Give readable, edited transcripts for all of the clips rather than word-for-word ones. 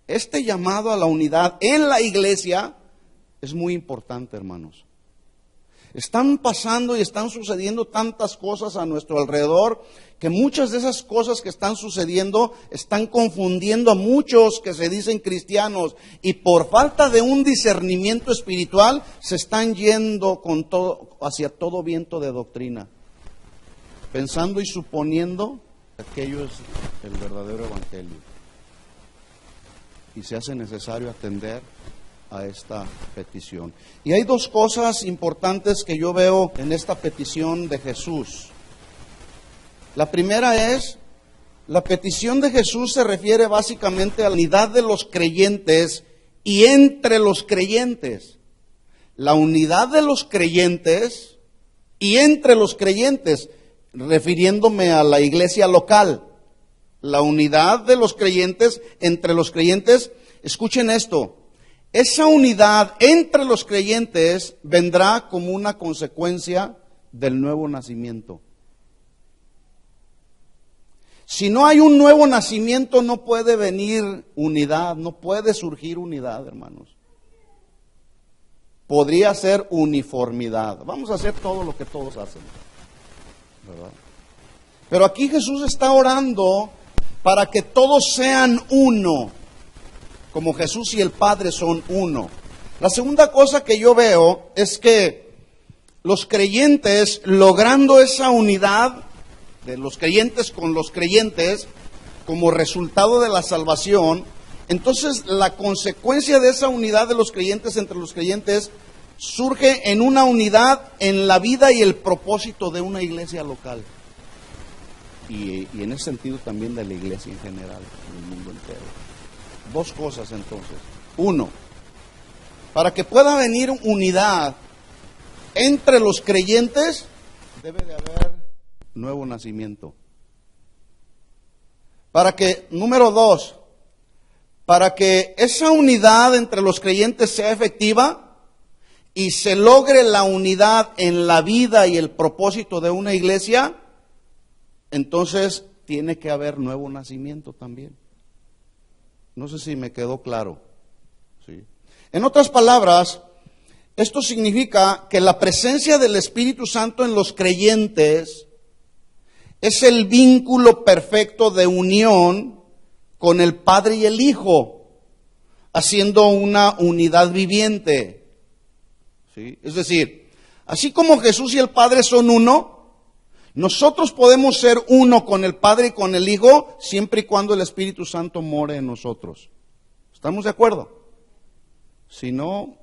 Este llamado a la unidad en la iglesia es muy importante, hermanos. Están pasando y están sucediendo tantas cosas a nuestro alrededor que muchas de esas cosas que están sucediendo están confundiendo a muchos que se dicen cristianos y por falta de un discernimiento espiritual se están yendo con todo, hacia todo viento de doctrina, pensando y suponiendo que aquello es el verdadero evangelio. Y se hace necesario atender a esta petición. Y hay dos cosas importantes que yo veo en esta petición de Jesús. La primera es, la petición de Jesús se refiere básicamente a la unidad de los creyentes y entre los creyentes. La unidad de los creyentes y entre los creyentes, refiriéndome a la iglesia local. La unidad de los creyentes entre los creyentes, escuchen esto. Esa unidad entre los creyentes vendrá como una consecuencia del nuevo nacimiento. Si no hay un nuevo nacimiento, no puede venir unidad, no puede surgir unidad, hermanos. Podría ser uniformidad. Vamos a hacer todo lo que todos hacen, ¿verdad? Pero aquí Jesús está orando para que todos sean uno, como Jesús y el Padre son uno. La segunda cosa que yo veo es que los creyentes, logrando esa unidad de los creyentes con los creyentes, como resultado de la salvación, entonces la consecuencia de esa unidad de los creyentes entre los creyentes surge en una unidad en la vida y el propósito de una iglesia local. Y en ese sentido también de la iglesia en general, en el mundo entero. Dos cosas entonces. Uno, para que pueda venir unidad entre los creyentes, debe de haber nuevo nacimiento. Número dos, para que esa unidad entre los creyentes sea efectiva y se logre la unidad en la vida y el propósito de una iglesia, entonces tiene que haber nuevo nacimiento también. No sé si me quedó claro. ¿Sí? En otras palabras, esto significa que la presencia del Espíritu Santo en los creyentes es el vínculo perfecto de unión con el Padre y el Hijo, haciendo una unidad viviente. ¿Sí? Es decir, así como Jesús y el Padre son uno, nosotros podemos ser uno con el Padre y con el Hijo siempre y cuando el Espíritu Santo more en nosotros. ¿Estamos de acuerdo? Si no,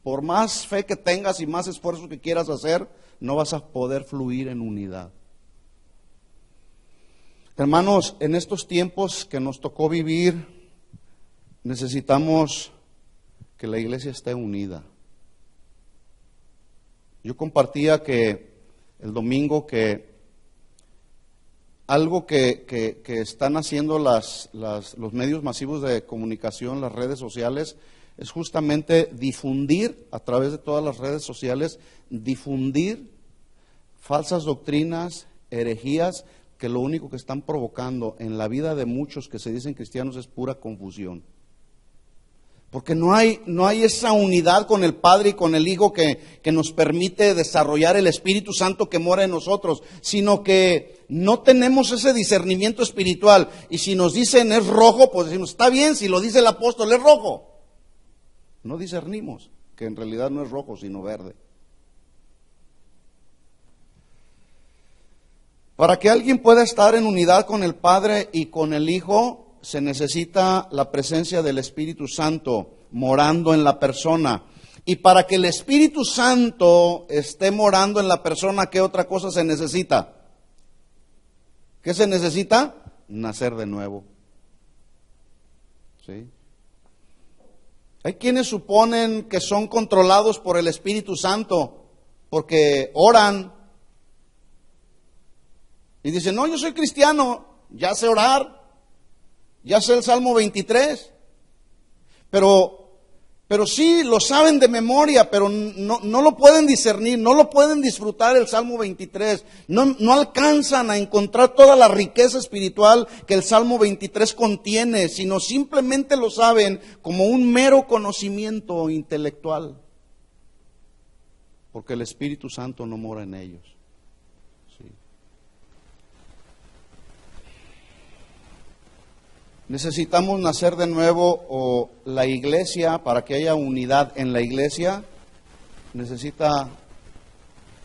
por más fe que tengas y más esfuerzo que quieras hacer, no vas a poder fluir en unidad. Hermanos, en estos tiempos que nos tocó vivir, necesitamos que la iglesia esté unida. Yo compartía el domingo que algo que están haciendo los medios masivos de comunicación, las redes sociales, es justamente difundir a través de todas las redes sociales, difundir falsas doctrinas, herejías, que lo único que están provocando en la vida de muchos que se dicen cristianos es pura confusión. Porque no hay esa unidad con el Padre y con el Hijo que nos permite desarrollar el Espíritu Santo que mora en nosotros, sino que no tenemos ese discernimiento espiritual. Y si nos dicen es rojo, pues decimos, está bien, si lo dice el apóstol es rojo. No discernimos que en realidad no es rojo, sino verde. Para que alguien pueda estar en unidad con el Padre y con el Hijo, se necesita la presencia del Espíritu Santo morando en la persona. Y para que el Espíritu Santo esté morando en la persona, ¿qué otra cosa se necesita? ¿Qué se necesita? Nacer de nuevo. ¿Sí? Hay quienes suponen que son controlados por el Espíritu Santo porque oran y dicen, no, yo soy cristiano, ya sé orar. Ya sé el Salmo 23, pero Pero sí lo saben de memoria, pero no lo pueden discernir, no lo pueden disfrutar el Salmo 23. No alcanzan a encontrar toda la riqueza espiritual que el Salmo 23 contiene, sino simplemente lo saben como un mero conocimiento intelectual. Porque el Espíritu Santo no mora en ellos. Sí. Necesitamos nacer de nuevo, o la iglesia, para que haya unidad en la iglesia, necesita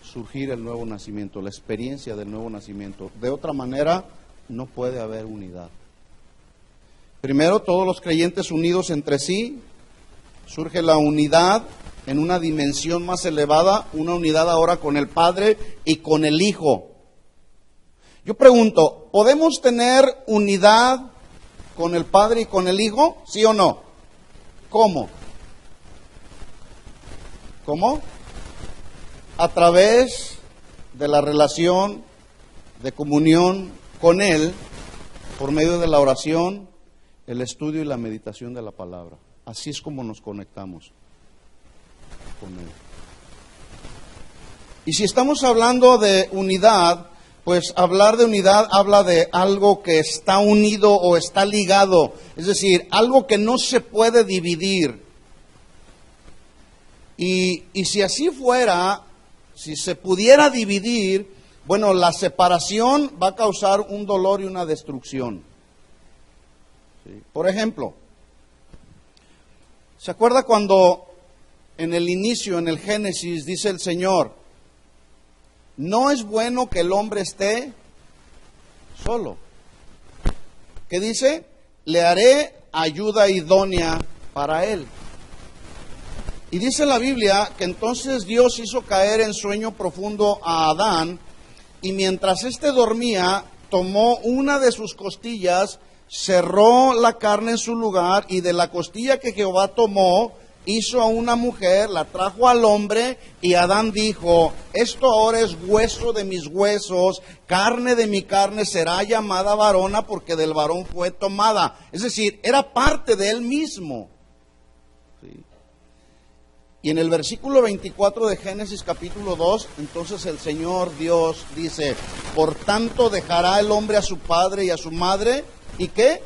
surgir el nuevo nacimiento, la experiencia del nuevo nacimiento. De otra manera, no puede haber unidad. Primero, todos los creyentes unidos entre sí, surge la unidad en una dimensión más elevada, una unidad ahora con el Padre y con el Hijo. Yo pregunto, ¿podemos tener unidad con el Padre y con el Hijo? ¿Sí o no? ¿Cómo? ¿Cómo? A través de la relación de comunión con Él, por medio de la oración, el estudio y la meditación de la palabra. Así es como nos conectamos con Él. Y si estamos hablando de unidad, pues hablar de unidad habla de algo que está unido o está ligado, es decir, algo que no se puede dividir. Y si así fuera, si se pudiera dividir, bueno, la separación va a causar un dolor y una destrucción. ¿Sí? Por ejemplo, ¿se acuerda cuando en el inicio, en el Génesis, dice el Señor: no es bueno que el hombre esté solo? ¿Qué dice? Le haré ayuda idónea para él. Y dice la Biblia que entonces Dios hizo caer en sueño profundo a Adán, y mientras éste dormía, tomó una de sus costillas, cerró la carne en su lugar, y de la costilla que Jehová tomó, hizo a una mujer, la trajo al hombre, y Adán dijo: esto ahora es hueso de mis huesos, carne de mi carne, será llamada varona, porque del varón fue tomada. Es decir, era parte de él mismo. ¿Sí? Y en el versículo 24 de Génesis capítulo 2, entonces el Señor Dios dice: por tanto dejará el hombre a su padre y a su madre, ¿y qué?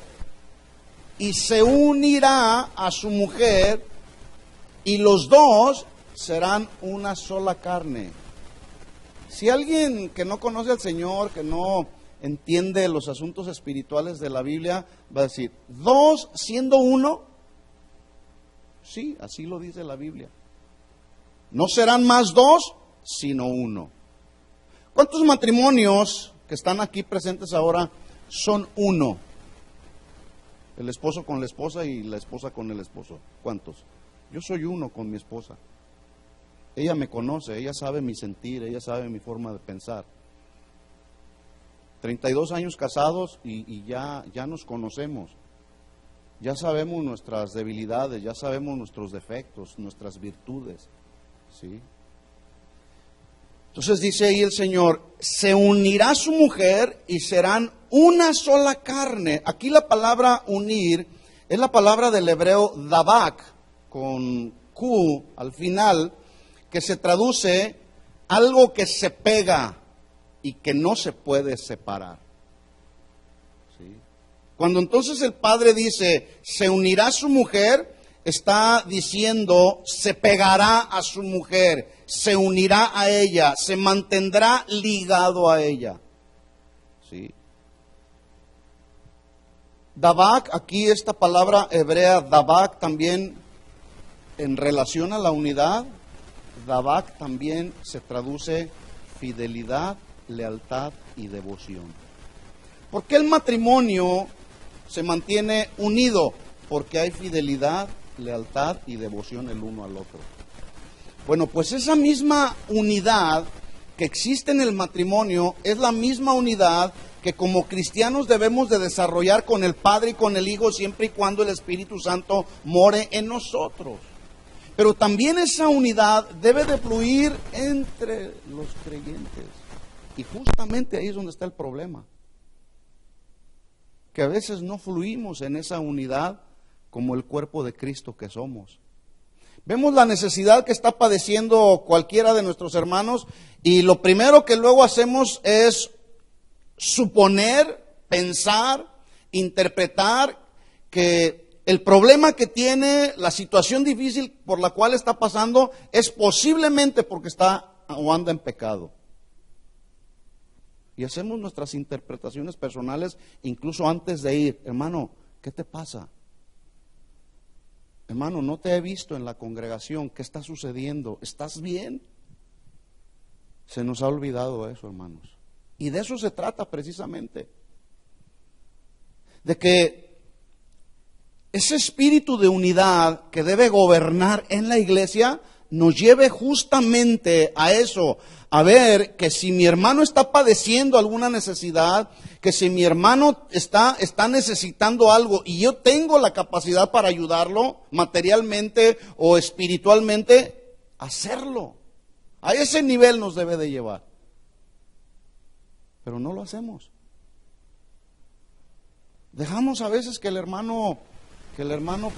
Y se unirá a su mujer, y los dos serán una sola carne. Si alguien que no conoce al Señor, que no entiende los asuntos espirituales de la Biblia, va a decir: ¿dos siendo uno? Sí, así lo dice la Biblia. No serán más dos, sino uno. ¿Cuántos matrimonios que están aquí presentes ahora son uno? El esposo con la esposa y la esposa con el esposo. ¿Cuántos? Yo soy uno con mi esposa. Ella me conoce, ella sabe mi sentir, ella sabe mi forma de pensar. 32 años casados y ya nos conocemos. Ya sabemos nuestras debilidades, ya sabemos nuestros defectos, nuestras virtudes. ¿Sí? Entonces dice ahí el Señor: se unirá su mujer y serán una sola carne. Aquí la palabra unir es la palabra del hebreo dabak, con Q al final, que se traduce algo que se pega y que no se puede separar. ¿Sí? Cuando entonces el Padre dice: se unirá su mujer, está diciendo: se pegará a su mujer, se unirá a ella, se mantendrá ligado a ella. ¿Sí? Dabak, aquí esta palabra hebrea dabak también, en relación a la unidad, dabak también se traduce fidelidad, lealtad y devoción. ¿Por qué el matrimonio se mantiene unido? Porque hay fidelidad, lealtad y devoción el uno al otro. Bueno, pues esa misma unidad que existe en el matrimonio es la misma unidad que como cristianos debemos de desarrollar con el Padre y con el Hijo, siempre y cuando el Espíritu Santo more en nosotros. Pero también esa unidad debe de fluir entre los creyentes. Y justamente ahí es donde está el problema. Que a veces no fluimos en esa unidad como el cuerpo de Cristo que somos. Vemos la necesidad que está padeciendo cualquiera de nuestros hermanos y lo primero que luego hacemos es suponer, pensar, interpretar que el problema que tiene, la situación difícil por la cual está pasando, es posiblemente porque está o anda en pecado. Y hacemos nuestras interpretaciones personales incluso antes de ir. Hermano, ¿qué te pasa? Hermano, no te he visto en la congregación. ¿Qué está sucediendo? ¿Estás bien? Se nos ha olvidado eso, hermanos. Y de eso se trata precisamente. De que ese espíritu de unidad que debe gobernar en la iglesia nos lleve justamente a eso, a ver que si mi hermano está padeciendo alguna necesidad, que si mi hermano está necesitando algo y yo tengo la capacidad para ayudarlo materialmente o espiritualmente, hacerlo. A ese nivel nos debe de llevar. Pero no lo hacemos. Dejamos a veces que el hermano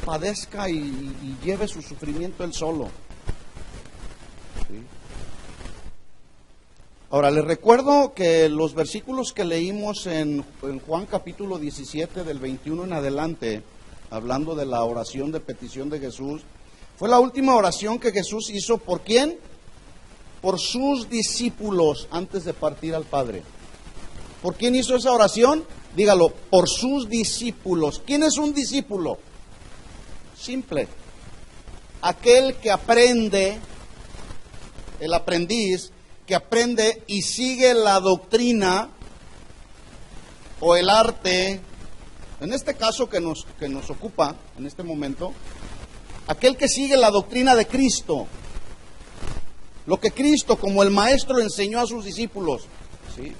padezca y lleve su sufrimiento él solo. ¿Sí? Ahora, les recuerdo que los versículos que leímos en Juan capítulo 17, del 21 en adelante, hablando de la oración de petición de Jesús, fue la última oración que Jesús hizo. ¿Por quién? Por sus discípulos antes de partir al Padre. ¿Por quién hizo esa oración? Dígalo, por sus discípulos. ¿Quién es un discípulo? Simple. Aquel que aprende, el aprendiz, que aprende y sigue la doctrina o el arte, en este caso que nos ocupa en este momento, aquel que sigue la doctrina de Cristo, lo que Cristo como el maestro enseñó a sus discípulos, ¿sí?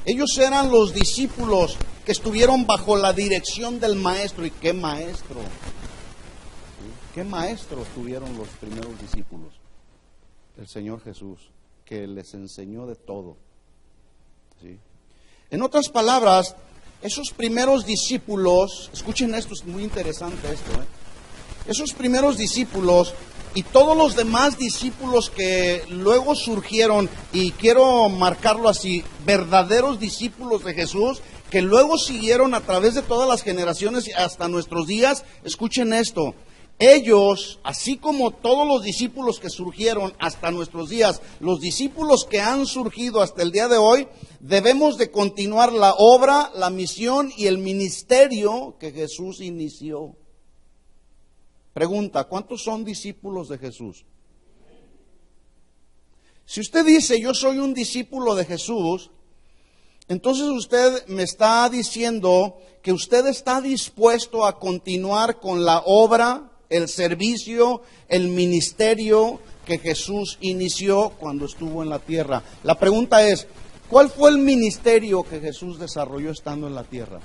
Ellos eran los discípulos que estuvieron bajo la dirección del maestro. ¿Y qué maestro? ¿Sí? ¿Qué maestros tuvieron los primeros discípulos? El Señor Jesús, que les enseñó de todo. ¿Sí? En otras palabras, esos primeros discípulos, escuchen esto, es muy interesante esto, esos primeros discípulos y todos los demás discípulos que luego surgieron, y quiero marcarlo así, verdaderos discípulos de Jesús, que luego siguieron a través de todas las generaciones hasta nuestros días, escuchen esto. Ellos, así como todos los discípulos que surgieron hasta nuestros días, los discípulos que han surgido hasta el día de hoy, debemos de continuar la obra, la misión y el ministerio que Jesús inició. Pregunta, ¿cuántos son discípulos de Jesús? Si usted dice, yo soy un discípulo de Jesús, entonces usted me está diciendo que usted está dispuesto a continuar con la obra, el servicio, el ministerio que Jesús inició cuando estuvo en la tierra. La pregunta es, ¿cuál fue el ministerio que Jesús desarrolló estando en la tierra?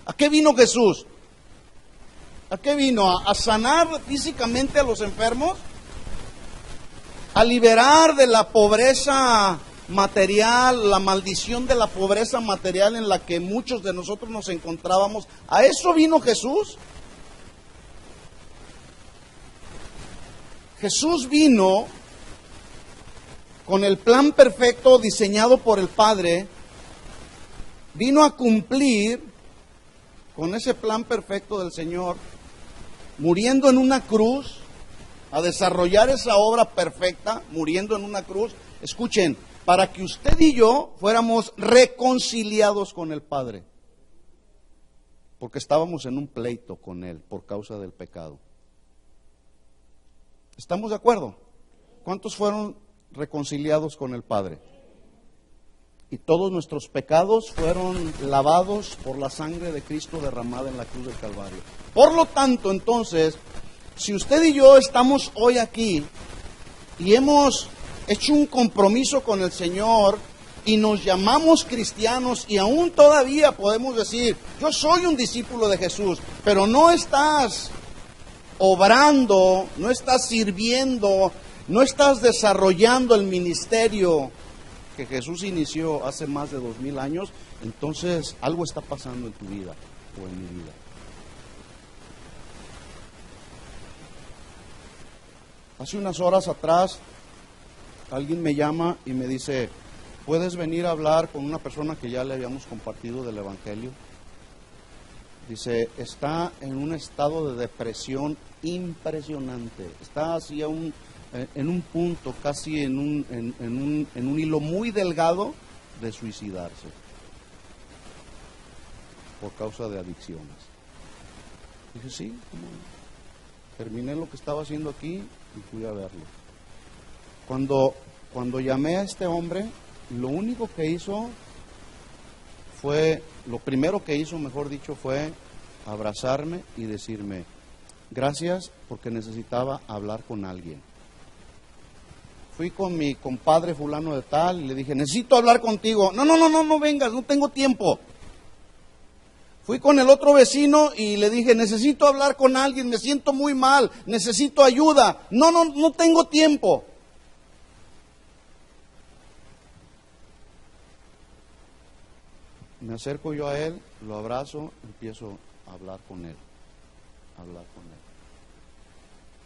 ¿A qué vino Jesús? ¿A qué vino? ¿A sanar físicamente a los enfermos? ¿A liberar de la pobreza material, la maldición de la pobreza material en la que muchos de nosotros nos encontrábamos? ¿A eso vino Jesús? Jesús vino con el plan perfecto diseñado por el Padre, vino a cumplir con ese plan perfecto del Señor, muriendo en una cruz, a desarrollar esa obra perfecta, muriendo en una cruz, escuchen, para que usted y yo fuéramos reconciliados con el Padre, porque estábamos en un pleito con Él por causa del pecado. ¿Estamos de acuerdo? ¿Cuántos fueron reconciliados con el Padre? Y todos nuestros pecados fueron lavados por la sangre de Cristo derramada en la cruz del Calvario. Por lo tanto, entonces, si usted y yo estamos hoy aquí y hemos hecho un compromiso con el Señor y nos llamamos cristianos y aún todavía podemos decir, yo soy un discípulo de Jesús, pero no estás obrando, no estás sirviendo, no estás desarrollando el ministerio que Jesús inició hace más de 2000 años, entonces algo está pasando en tu vida o en mi vida. Hace unas horas atrás alguien me llama y me dice, ¿puedes venir a hablar con una persona que ya le habíamos compartido del Evangelio? Dice, está en un estado de depresión impresionante, está así en un punto, casi en un hilo muy delgado de suicidarse por causa de adicciones. Dije, sí, ¿cómo no? Terminé lo que estaba haciendo aquí y fui a verlo. Cuando llamé a este hombre, lo único que hizo fue, lo primero que hizo, mejor dicho, fue abrazarme y decirme, gracias porque necesitaba hablar con alguien. Fui con mi compadre fulano de tal y le dije, necesito hablar contigo. No vengas, no tengo tiempo. Fui con el otro vecino y le dije, necesito hablar con alguien, me siento muy mal, necesito ayuda. No tengo tiempo. Me acerco yo a él, lo abrazo, empiezo a hablar con él,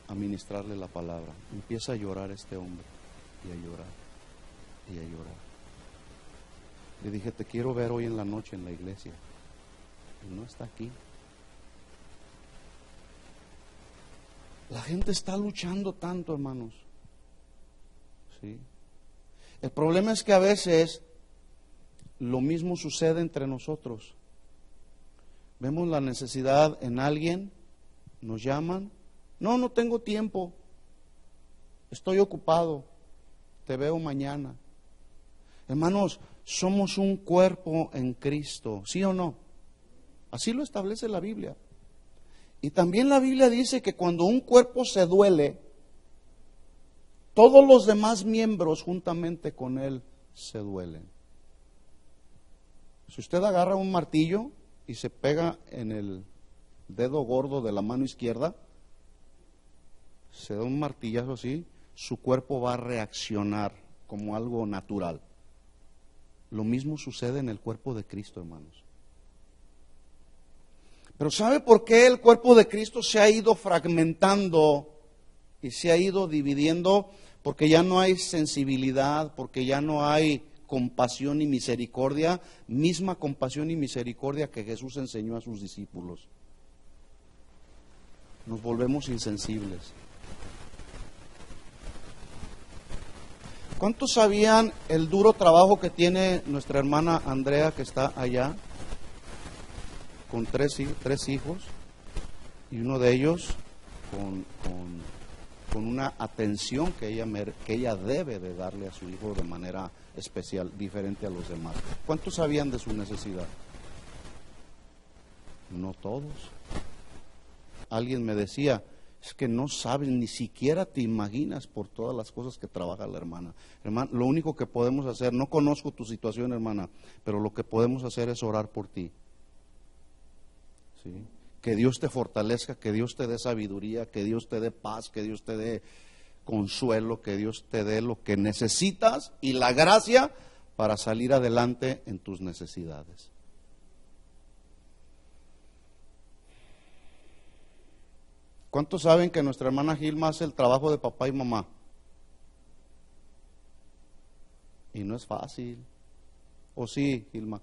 a ministrarle la palabra. Empieza a llorar este hombre, y a llorar. Le dije, te quiero ver hoy en la noche en la iglesia. Y no está aquí. La gente está luchando tanto, hermanos. ¿Sí? El problema es que a veces lo mismo sucede entre nosotros. Vemos la necesidad en alguien, nos llaman, no tengo tiempo, estoy ocupado, te veo mañana. Hermanos, somos un cuerpo en Cristo, ¿sí o no? Así lo establece la Biblia. Y también la Biblia dice que cuando un cuerpo se duele, todos los demás miembros juntamente con él se duelen. Si usted agarra un martillo y se pega en el dedo gordo de la mano izquierda, se da un martillazo así, su cuerpo va a reaccionar como algo natural. Lo mismo sucede en el cuerpo de Cristo, hermanos. Pero ¿sabe por qué el cuerpo de Cristo se ha ido fragmentando y se ha ido dividiendo? Porque ya no hay sensibilidad, porque ya no hay compasión y misericordia, misma compasión y misericordia que Jesús enseñó a sus discípulos. Nos volvemos insensibles. ¿Cuántos sabían el duro trabajo que tiene nuestra hermana Andrea, que está allá, con tres hijos, y uno de ellos con una atención que ella debe de darle a su hijo de manera especial, diferente a los demás? ¿Cuántos sabían de su necesidad? No todos. Alguien me decía, es que no sabes, ni siquiera te imaginas por todas las cosas que trabaja la hermana. Hermano, lo único que podemos hacer, no conozco tu situación, hermana, pero lo que podemos hacer es orar por ti. ¿Sí? Que Dios te fortalezca, que Dios te dé sabiduría, que Dios te dé paz, que Dios te dé consuelo, que Dios te dé lo que necesitas y la gracia para salir adelante en tus necesidades. ¿Cuántos saben que nuestra hermana Gilma hace el trabajo de papá y mamá? Y no es fácil. ¿O sí, Gilma?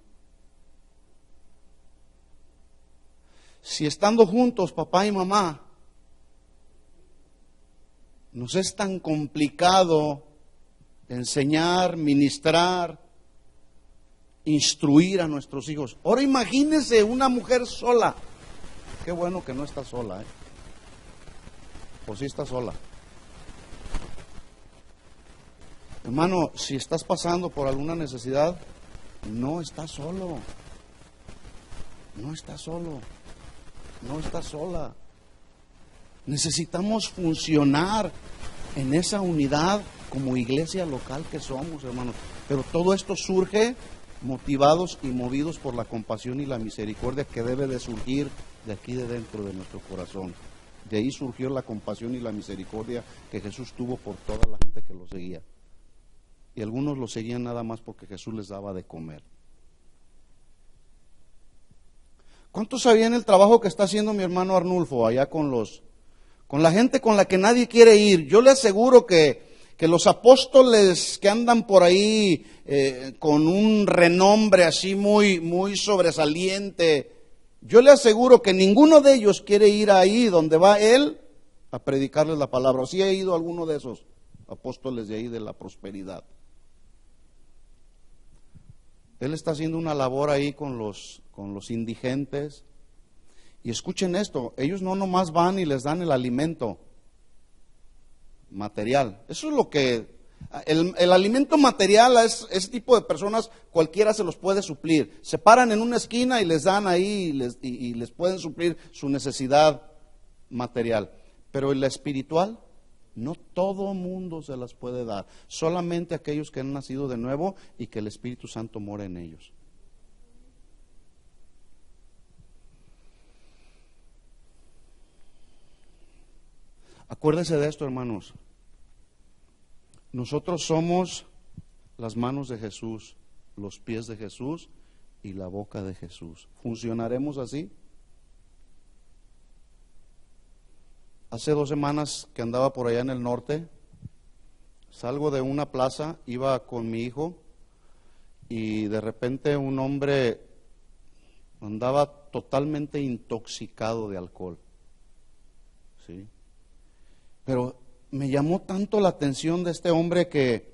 Si estando juntos papá y mamá, nos es tan complicado enseñar, ministrar, instruir a nuestros hijos. Ahora imagínense una mujer sola. Qué bueno que no está sola, ¿eh? O sí está sola. Hermano, si estás pasando por alguna necesidad, no estás solo. No estás solo. No estás sola. Necesitamos funcionar en esa unidad como iglesia local que somos, hermanos. Pero todo esto surge motivados y movidos por la compasión y la misericordia que debe de surgir de aquí de dentro de nuestro corazón. De ahí surgió la compasión y la misericordia que Jesús tuvo por toda la gente que lo seguía. Y algunos lo seguían nada más porque Jesús les daba de comer. ¿Cuántos sabían el trabajo que está haciendo mi hermano Arnulfo allá con con la gente con la que nadie quiere ir. Yo le aseguro que los apóstoles que andan por ahí con un renombre así muy sobresaliente, yo le aseguro que ninguno de ellos quiere ir ahí donde va él a predicarles la palabra. ¿O sí ha ido alguno de esos apóstoles de ahí de la prosperidad? Él está haciendo una labor ahí con los indigentes. Y escuchen esto, ellos no nomás van y les dan el alimento material. Eso es lo que... El alimento material a ese tipo de personas cualquiera se los puede suplir. Se paran en una esquina y les dan ahí y les pueden suplir su necesidad material. Pero en la espiritual, no todo mundo se las puede dar. Solamente aquellos que han nacido de nuevo y que el Espíritu Santo mora en ellos. Acuérdense de esto, hermanos. Nosotros somos las manos de Jesús, los pies de Jesús y la boca de Jesús. ¿Funcionaremos así? Hace 2 semanas que andaba por allá en el norte, salgo de una plaza, iba con mi hijo y de repente un hombre andaba totalmente intoxicado de alcohol. ¿Sí? Pero me llamó tanto la atención de este hombre que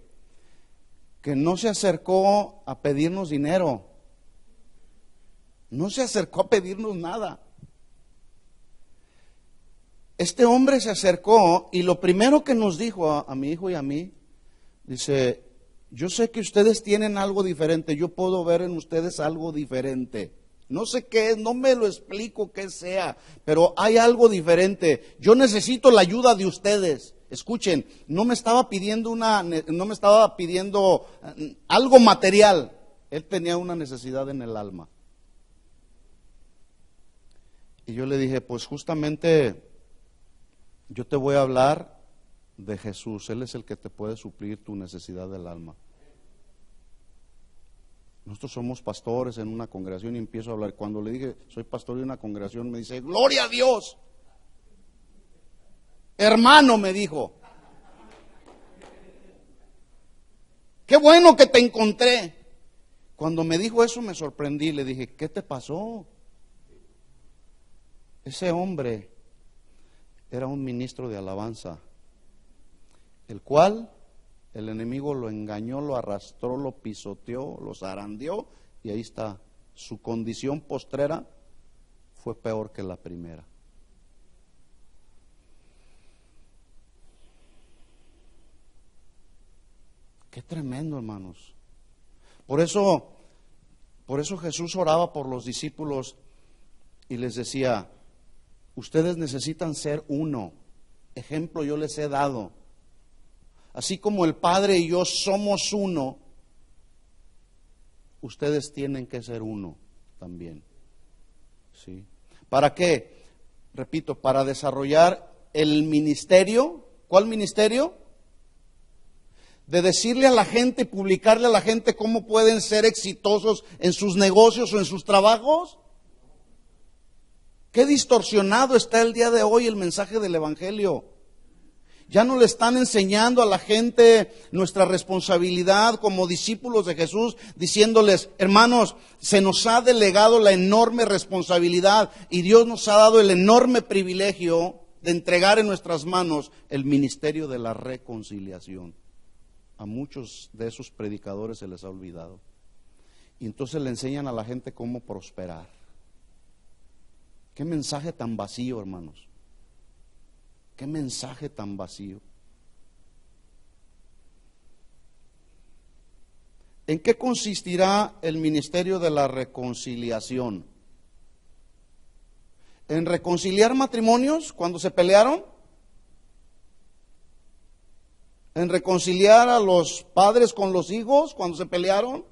no se acercó a pedirnos dinero, no se acercó a pedirnos nada. Este hombre se acercó y lo primero que nos dijo a mi hijo y a mí, dice, yo sé que ustedes tienen algo diferente, yo puedo ver en ustedes algo diferente. No sé qué es, no me lo explico qué sea, pero hay algo diferente. Yo necesito la ayuda de ustedes. Escuchen, no me estaba pidiendo algo material. Él tenía una necesidad en el alma. Y yo le dije, pues justamente yo te voy a hablar de Jesús. Él es el que te puede suplir tu necesidad del alma. Nosotros somos pastores en una congregación y empiezo a hablar. Cuando le dije, soy pastor de una congregación, me dice, ¡gloria a Dios! Hermano, me dijo, ¡qué bueno que te encontré! Cuando me dijo eso me sorprendí, le dije, ¿qué te pasó? Ese hombre era un ministro de alabanza, el cual el enemigo lo engañó, lo arrastró, lo pisoteó, lo zarandeó y ahí está. Su condición postrera fue peor que la primera. Qué tremendo, hermanos. Por eso Jesús oraba por los discípulos y les decía, ustedes necesitan ser uno. Ejemplo yo les he dado. Así como el Padre y yo somos uno, ustedes tienen que ser uno también. ¿Sí? ¿Para qué? Repito, para desarrollar el ministerio. ¿Cuál ministerio? De decirle a la gente, publicarle a la gente cómo pueden ser exitosos en sus negocios o en sus trabajos. Qué distorsionado está el día de hoy el mensaje del Evangelio. Ya no le están enseñando a la gente nuestra responsabilidad como discípulos de Jesús, diciéndoles, hermanos, se nos ha delegado la enorme responsabilidad y Dios nos ha dado el enorme privilegio de entregar en nuestras manos el ministerio de la reconciliación. A muchos de esos predicadores se les ha olvidado. Y entonces le enseñan a la gente cómo prosperar. Qué mensaje tan vacío, hermanos. Qué mensaje tan vacío. ¿En qué consistirá el ministerio de la reconciliación? ¿En reconciliar matrimonios cuando se pelearon? ¿En reconciliar a los padres con los hijos cuando se pelearon?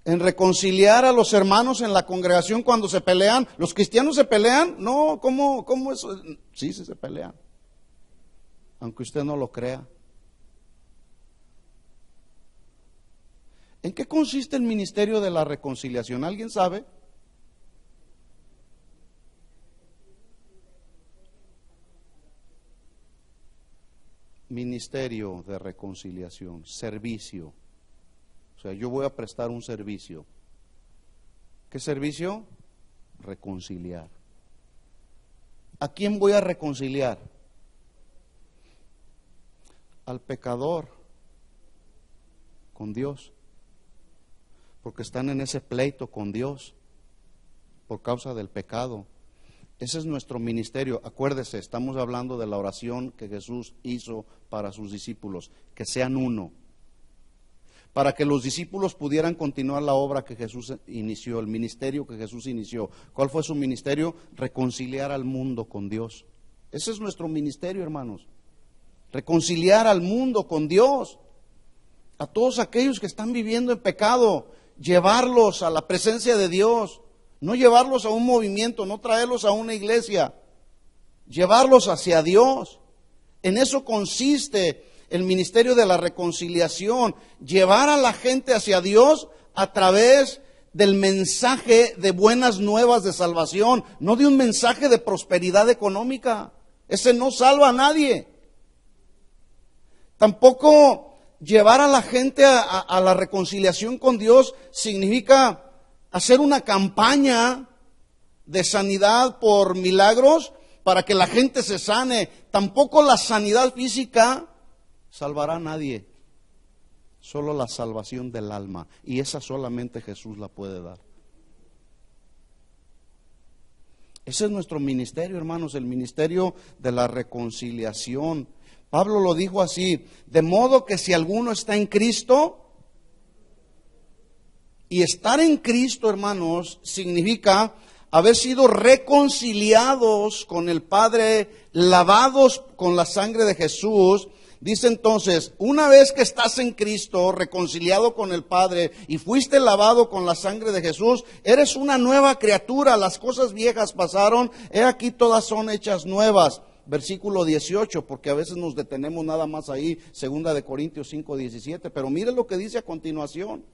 ¿En reconciliar a los hermanos en la congregación cuando se pelean? ¿Los cristianos se pelean? No, ¿cómo eso? Sí, se pelean. Aunque usted no lo crea. ¿En qué consiste el ministerio de la reconciliación? ¿Alguien sabe? ministerio de reconciliación, servicio. O sea, yo voy a prestar un servicio. ¿Qué servicio? Reconciliar. ¿A quién voy a reconciliar? Al pecador con Dios, porque están en ese pleito con Dios por causa del pecado. Ese es nuestro ministerio. Acuérdese, estamos hablando de la oración que Jesús hizo para sus discípulos, que sean uno, para que los discípulos pudieran continuar la obra que Jesús inició, el ministerio que Jesús inició. ¿Cuál fue su ministerio? Reconciliar al mundo con Dios. Ese es nuestro ministerio, hermanos. Reconciliar al mundo con Dios. A todos aquellos que están viviendo en pecado, llevarlos a la presencia de Dios. No llevarlos a un movimiento, no traerlos a una iglesia, llevarlos hacia Dios. En eso consiste el ministerio de la reconciliación, llevar a la gente hacia Dios a través del mensaje de buenas nuevas de salvación, no de un mensaje de prosperidad económica. Ese no salva a nadie. Tampoco llevar a la gente a la reconciliación con Dios significa hacer una campaña de sanidad por milagros para que la gente se sane. Tampoco la sanidad física salvará a nadie. Solo la salvación del alma. Y esa solamente Jesús la puede dar. Ese es nuestro ministerio, hermanos, el ministerio de la reconciliación. Pablo lo dijo así: de modo que si alguno está en Cristo. Y estar en Cristo, hermanos, significa haber sido reconciliados con el Padre, lavados con la sangre de Jesús. Dice entonces, una vez que estás en Cristo, reconciliado con el Padre y fuiste lavado con la sangre de Jesús, eres una nueva criatura. Las cosas viejas pasaron, he aquí todas son hechas nuevas. Versículo 18, porque a veces nos detenemos nada más ahí, 2 Corintios 5:17, pero mire lo que dice a continuación.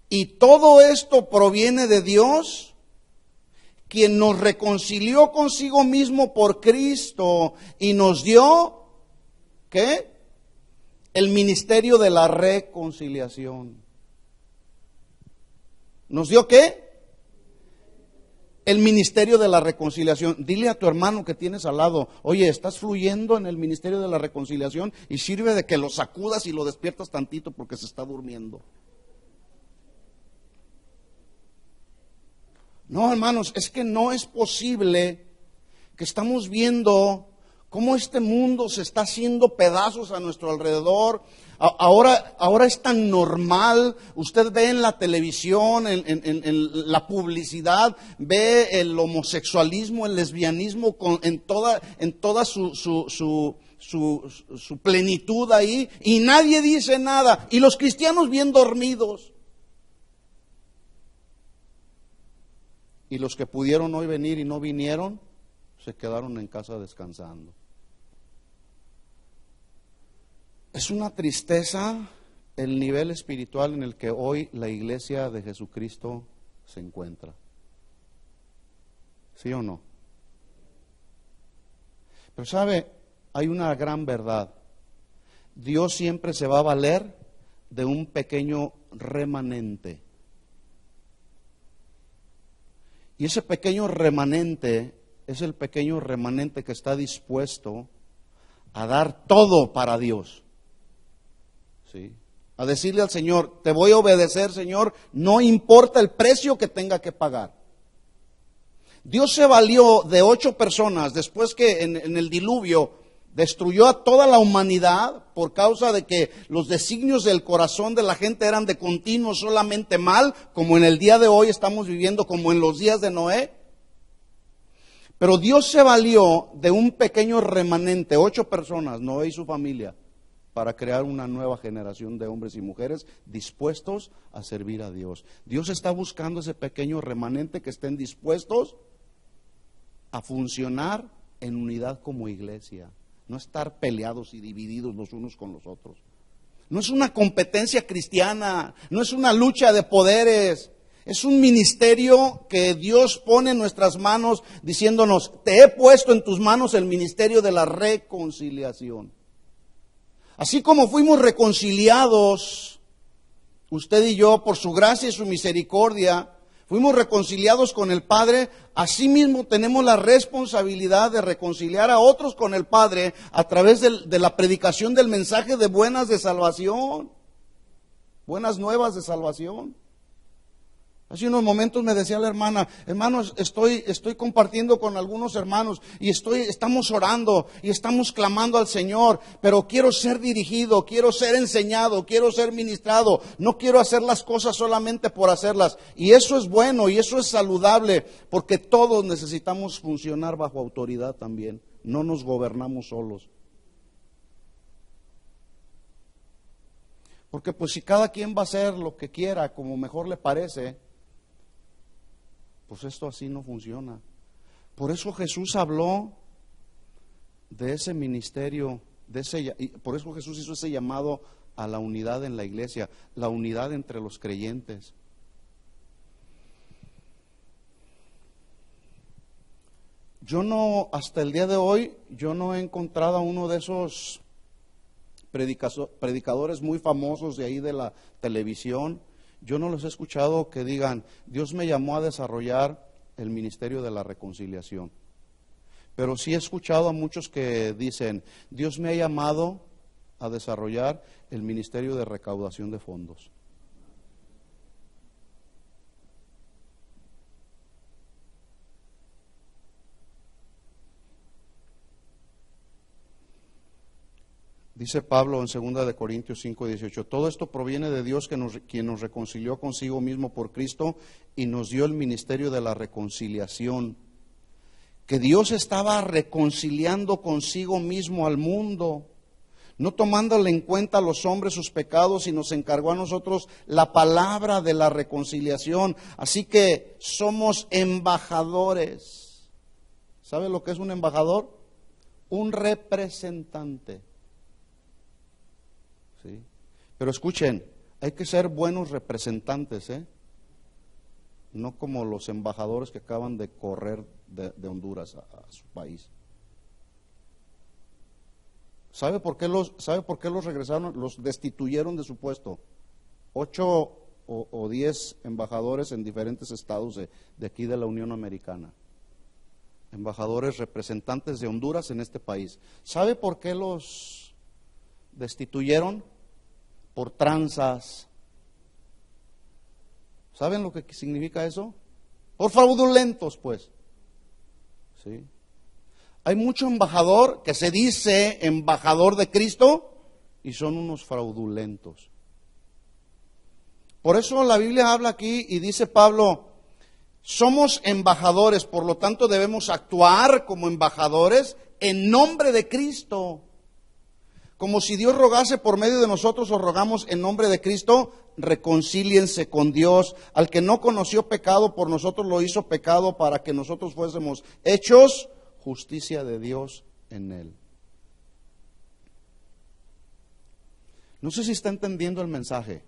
Y todo esto proviene de Dios, quien nos reconcilió consigo mismo por Cristo y nos dio, ¿qué? El ministerio de la reconciliación. ¿Nos dio qué? El ministerio de la reconciliación. Dile a tu hermano que tienes al lado: oye, ¿estás fluyendo en el ministerio de la reconciliación? Y sirve de que lo sacudas y lo despiertas tantito porque se está durmiendo. No, hermanos, es que no es posible que estamos viendo cómo este mundo se está haciendo pedazos a nuestro alrededor. Ahora es tan normal. Usted ve en la televisión, en la publicidad, ve el homosexualismo, el lesbianismo en toda su plenitud ahí, y nadie dice nada. Y los cristianos bien dormidos. Y los que pudieron hoy venir y no vinieron, se quedaron en casa descansando. Es una tristeza el nivel espiritual en el que hoy la iglesia de Jesucristo se encuentra. ¿Sí o no? Pero sabe, hay una gran verdad. Dios siempre se va a valer de un pequeño remanente. Y ese pequeño remanente es el pequeño remanente que está dispuesto a dar todo para Dios. ¿Sí? A decirle al Señor: te voy a obedecer, Señor, no importa el precio que tenga que pagar. Dios se valió de 8 personas después que en el diluvio destruyó a toda la humanidad por causa de que los designios del corazón de la gente eran de continuo solamente mal, como en el día de hoy estamos viviendo, como en los días de Noé. Pero Dios se valió de un pequeño remanente, 8 personas, Noé y su familia, para crear una nueva generación de hombres y mujeres dispuestos a servir a Dios. Dios está buscando ese pequeño remanente que estén dispuestos a funcionar en unidad como iglesia. No estar peleados y divididos los unos con los otros. No es una competencia cristiana, no es una lucha de poderes. Es un ministerio que Dios pone en nuestras manos diciéndonos: te he puesto en tus manos el ministerio de la reconciliación. Así como fuimos reconciliados, usted y yo, por su gracia y su misericordia, fuimos reconciliados con el Padre, asimismo tenemos la responsabilidad de reconciliar a otros con el Padre a través de la predicación del mensaje de buenas de salvación, buenas nuevas de salvación. Hace unos momentos me decía la hermana, hermanos, estoy compartiendo con algunos hermanos y estamos orando y estamos clamando al Señor, pero quiero ser dirigido, quiero ser enseñado, quiero ser ministrado, no quiero hacer las cosas solamente por hacerlas. Y eso es bueno y eso es saludable, porque todos necesitamos funcionar bajo autoridad también, no nos gobernamos solos. Porque pues si cada quien va a hacer lo que quiera, como mejor le parece, pues esto así no funciona. Por eso Jesús habló de ese ministerio, por eso Jesús hizo ese llamado a la unidad en la iglesia, la unidad entre los creyentes. Hasta el día de hoy, yo no he encontrado a uno de esos predicadores muy famosos de ahí de la televisión. Yo no los he escuchado que digan, Dios me llamó a desarrollar el ministerio de la reconciliación. Pero sí he escuchado a muchos que dicen, Dios me ha llamado a desarrollar el ministerio de recaudación de fondos. Dice Pablo en 2 de Corintios 5:18, todo esto proviene de Dios quien nos reconcilió consigo mismo por Cristo y nos dio el ministerio de la reconciliación. Que Dios estaba reconciliando consigo mismo al mundo, no tomándole en cuenta a los hombres sus pecados, y nos encargó a nosotros la palabra de la reconciliación. Así que somos embajadores. ¿Sabe lo que es un embajador? Un representante. ¿Sí? Pero escuchen, hay que ser buenos representantes, no como los embajadores que acaban de correr de Honduras a su país. ¿Sabe por qué los regresaron? Los destituyeron de su puesto. 8 o 10 embajadores en diferentes estados de aquí de la Unión Americana. Embajadores representantes de Honduras en este país. ¿Sabe por qué los destituyeron? Por tranzas. ¿Saben lo que significa eso? Por fraudulentos, pues. ¿Sí? Hay mucho embajador que se dice embajador de Cristo y son unos fraudulentos. Por eso la Biblia habla aquí y dice Pablo, somos embajadores, por lo tanto debemos actuar como embajadores en nombre de Cristo. Como si Dios rogase por medio de nosotros, os rogamos en nombre de Cristo, reconcíliense con Dios. Al que no conoció pecado, por nosotros lo hizo pecado para que nosotros fuésemos hechos justicia de Dios en él. No sé si está entendiendo el mensaje,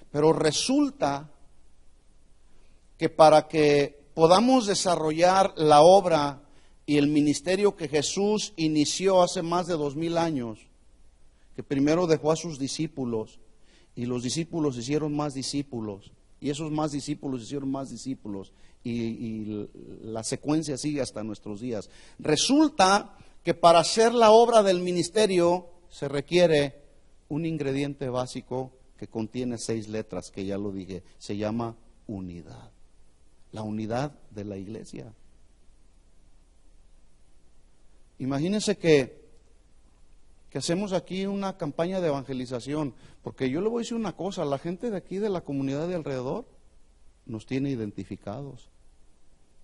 pero resulta que para que podamos desarrollar la obra y el ministerio que Jesús inició hace más de 2000 años, que primero dejó a sus discípulos, y los discípulos hicieron más discípulos, y esos más discípulos hicieron más discípulos, y la secuencia sigue hasta nuestros días. Resulta que para hacer la obra del ministerio se requiere un ingrediente básico que contiene 6 letras, que ya lo dije, se llama unidad, la unidad de la iglesia. Imagínense que hacemos aquí una campaña de evangelización, porque yo le voy a decir una cosa, la gente de aquí de la comunidad de alrededor nos tiene identificados.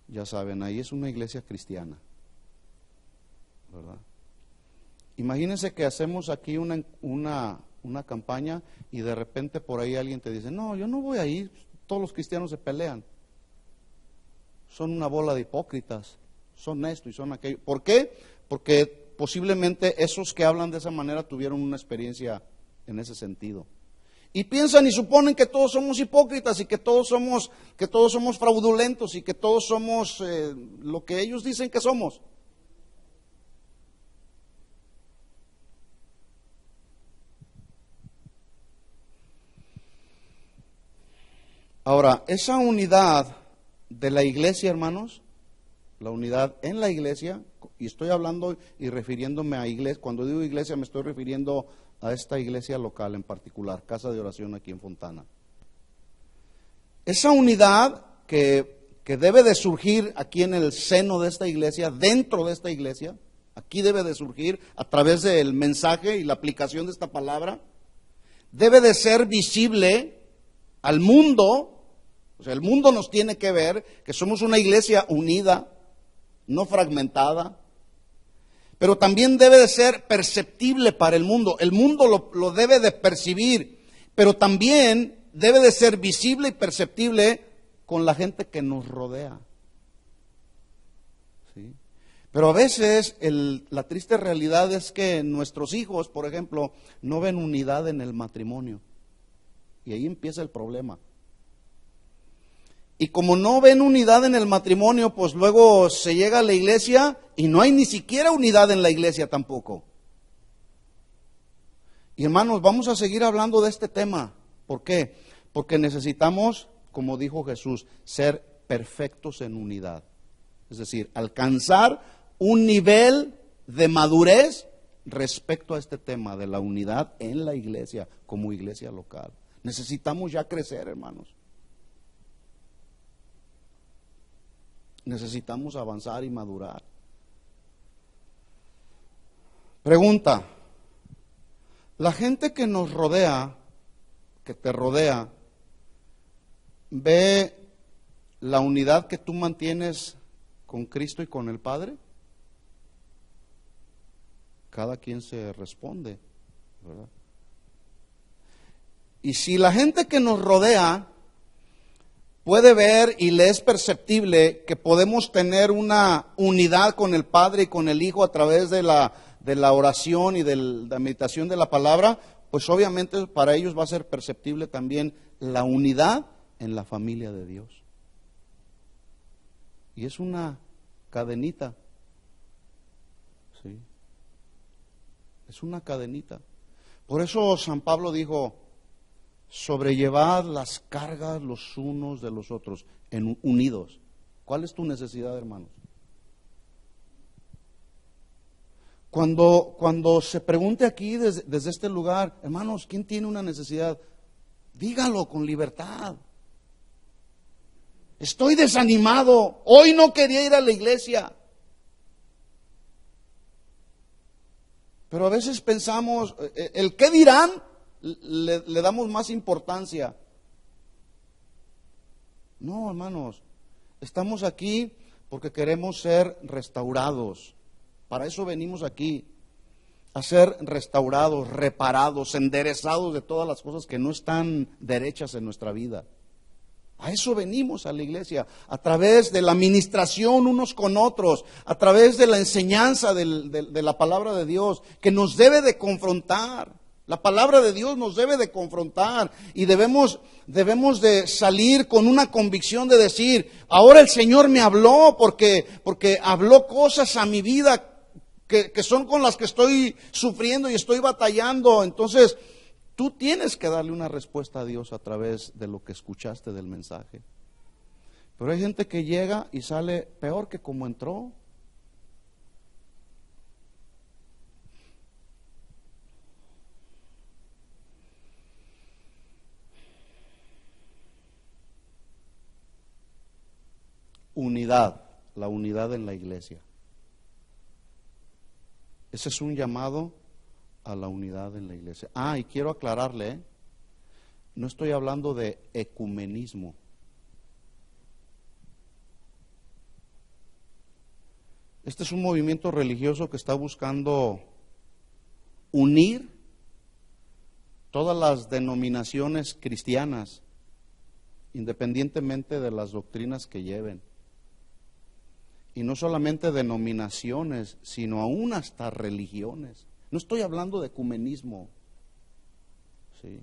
Ya saben, ahí es una iglesia cristiana, ¿verdad? Imagínense que hacemos aquí una campaña y de repente por ahí alguien te dice, no, yo no voy a ir, todos los cristianos se pelean. Son una bola de hipócritas, son esto y son aquello. ¿Por qué? Porque posiblemente esos que hablan de esa manera tuvieron una experiencia en ese sentido. Y piensan y suponen que todos somos hipócritas y que todos somos fraudulentos y que todos somos lo que ellos dicen que somos. Ahora, esa unidad de la iglesia, hermanos, la unidad en la iglesia, y estoy hablando y refiriéndome a iglesia, cuando digo iglesia me estoy refiriendo a esta iglesia local en particular, Casa de Oración aquí en Fontana. Esa unidad que debe de surgir aquí en el seno de esta iglesia, dentro de esta iglesia, aquí debe de surgir a través del mensaje y la aplicación de esta palabra, debe de ser visible al mundo. O sea, el mundo nos tiene que ver que somos una iglesia unida, no fragmentada, pero también debe de ser perceptible para el mundo. El mundo lo debe de percibir, pero también debe de ser visible y perceptible con la gente que nos rodea. ¿Sí? Pero a veces la triste realidad es que nuestros hijos, por ejemplo, no ven unidad en el matrimonio. Y ahí empieza el problema. Y como no ven unidad en el matrimonio, pues luego se llega a la iglesia y no hay ni siquiera unidad en la iglesia tampoco. Y hermanos, vamos a seguir hablando de este tema. ¿Por qué? Porque necesitamos, como dijo Jesús, ser perfectos en unidad. Es decir, alcanzar un nivel de madurez respecto a este tema de la unidad en la iglesia, como iglesia local. Necesitamos ya crecer, hermanos. Necesitamos avanzar y madurar. Pregunta: la gente que nos rodea, que te rodea, ¿ve la unidad que tú mantienes con Cristo y con el Padre? Cada quien se responde, ¿verdad? Y si la gente que nos rodea puede ver y le es perceptible que podemos tener una unidad con el Padre y con el Hijo a través de la oración y de la meditación de la palabra, pues obviamente para ellos va a ser perceptible también la unidad en la familia de Dios. Y es una cadenita, ¿sí? Es una cadenita. Por eso San Pablo dijo: sobrellevad las cargas los unos de los otros, unidos. ¿Cuál es tu necesidad, hermanos? Cuando se pregunte aquí desde este lugar, hermanos, ¿quién tiene una necesidad? Dígalo con libertad. Estoy desanimado, hoy no quería ir a la iglesia. Pero a veces pensamos, el qué dirán, le damos más importancia. No, hermanos, estamos aquí porque queremos ser restaurados. Para eso venimos aquí, a ser restaurados, reparados, enderezados de todas las cosas que no están derechas en nuestra vida. A eso venimos a la iglesia, a través de la ministración unos con otros, a través de la enseñanza de la palabra de Dios, que nos debe de confrontar. La palabra de Dios nos debe de confrontar y debemos de salir con una convicción de decir: ahora el Señor me habló porque habló cosas a mi vida que son con las que estoy sufriendo y estoy batallando. Entonces, tú tienes que darle una respuesta a Dios a través de lo que escuchaste del mensaje. Pero hay gente que llega y sale peor que como entró. Unidad, la unidad en la iglesia. Ese es un llamado a la unidad en la iglesia. Y quiero aclararle, no estoy hablando de ecumenismo. Este es un movimiento religioso que está buscando unir todas las denominaciones cristianas, independientemente de las doctrinas que lleven. Y no solamente denominaciones, sino aún hasta religiones. No estoy hablando de ecumenismo. ¿Sí?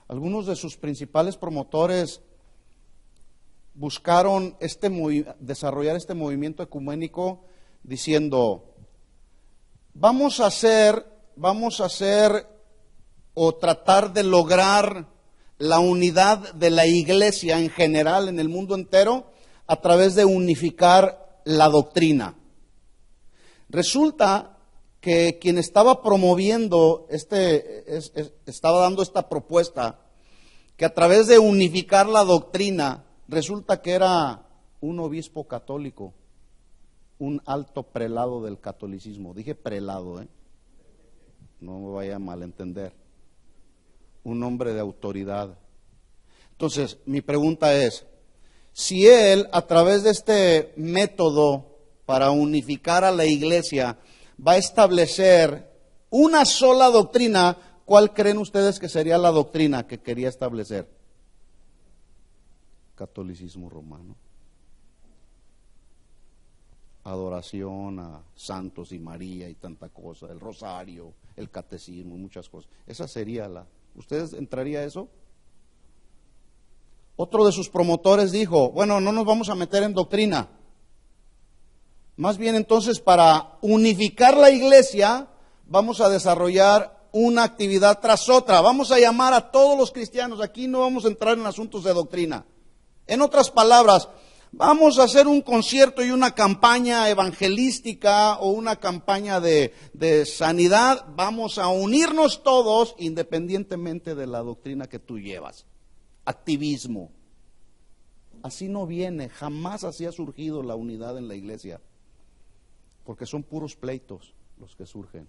Algunos de sus principales promotores buscaron desarrollar este movimiento ecuménico diciendo: vamos a hacer o tratar de lograr la unidad de la iglesia en general en el mundo entero a través de unificar la doctrina. Resulta que quien estaba promoviendo estaba dando esta propuesta, que a través de unificar la doctrina, resulta que era un obispo católico, un alto prelado del catolicismo. Dije prelado, no me vaya a malentender. Un hombre de autoridad. Entonces, mi pregunta es, si él, a través de este método para unificar a la iglesia, va a establecer una sola doctrina, ¿cuál creen ustedes que sería la doctrina que quería establecer? Catolicismo romano. Adoración a santos y María y tanta cosa, el rosario, el catecismo, muchas cosas. Esa sería la... ¿Ustedes entraría a eso? Otro de sus promotores dijo, bueno, no nos vamos a meter en doctrina. Más bien entonces para unificar la iglesia vamos a desarrollar una actividad tras otra. Vamos a llamar a todos los cristianos. Aquí no vamos a entrar en asuntos de doctrina. En otras palabras, vamos a hacer un concierto y una campaña evangelística o una campaña de sanidad. Vamos a unirnos todos independientemente de la doctrina que tú llevas. Activismo. Así no viene, jamás así ha surgido la unidad en la iglesia. Porque son puros pleitos los que surgen.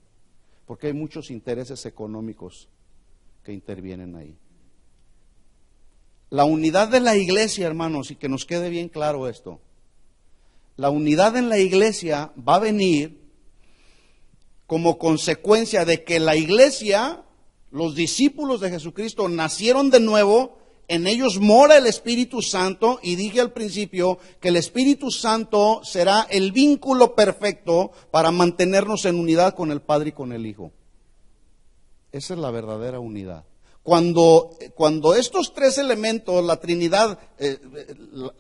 Porque hay muchos intereses económicos que intervienen ahí. La unidad de la iglesia, hermanos, y que nos quede bien claro esto, la unidad en la iglesia va a venir como consecuencia de que la iglesia, los discípulos de Jesucristo nacieron de nuevo, en ellos mora el Espíritu Santo, y dije al principio que el Espíritu Santo será el vínculo perfecto para mantenernos en unidad con el Padre y con el Hijo. Esa es la verdadera unidad. Cuando estos tres elementos, la Trinidad,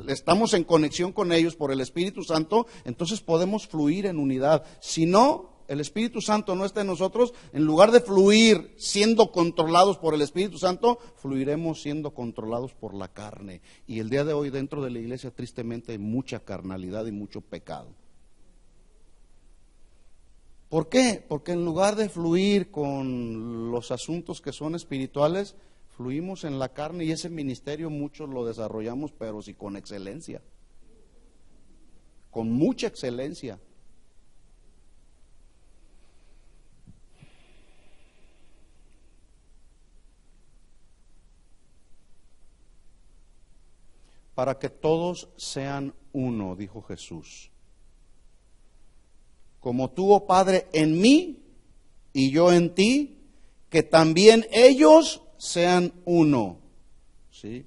estamos en conexión con ellos por el Espíritu Santo, entonces podemos fluir en unidad. Si no, el Espíritu Santo no está en nosotros, en lugar de fluir siendo controlados por el Espíritu Santo, fluiremos siendo controlados por la carne. Y el día de hoy dentro de la iglesia tristemente hay mucha carnalidad y mucho pecado. ¿Por qué? Porque en lugar de fluir con los asuntos que son espirituales, fluimos en la carne, y ese ministerio muchos lo desarrollamos, pero sí con excelencia, con mucha excelencia. Para que todos sean uno, dijo Jesús. Como tú, oh Padre, en mí y yo en ti, que también ellos sean uno. ¿Sí?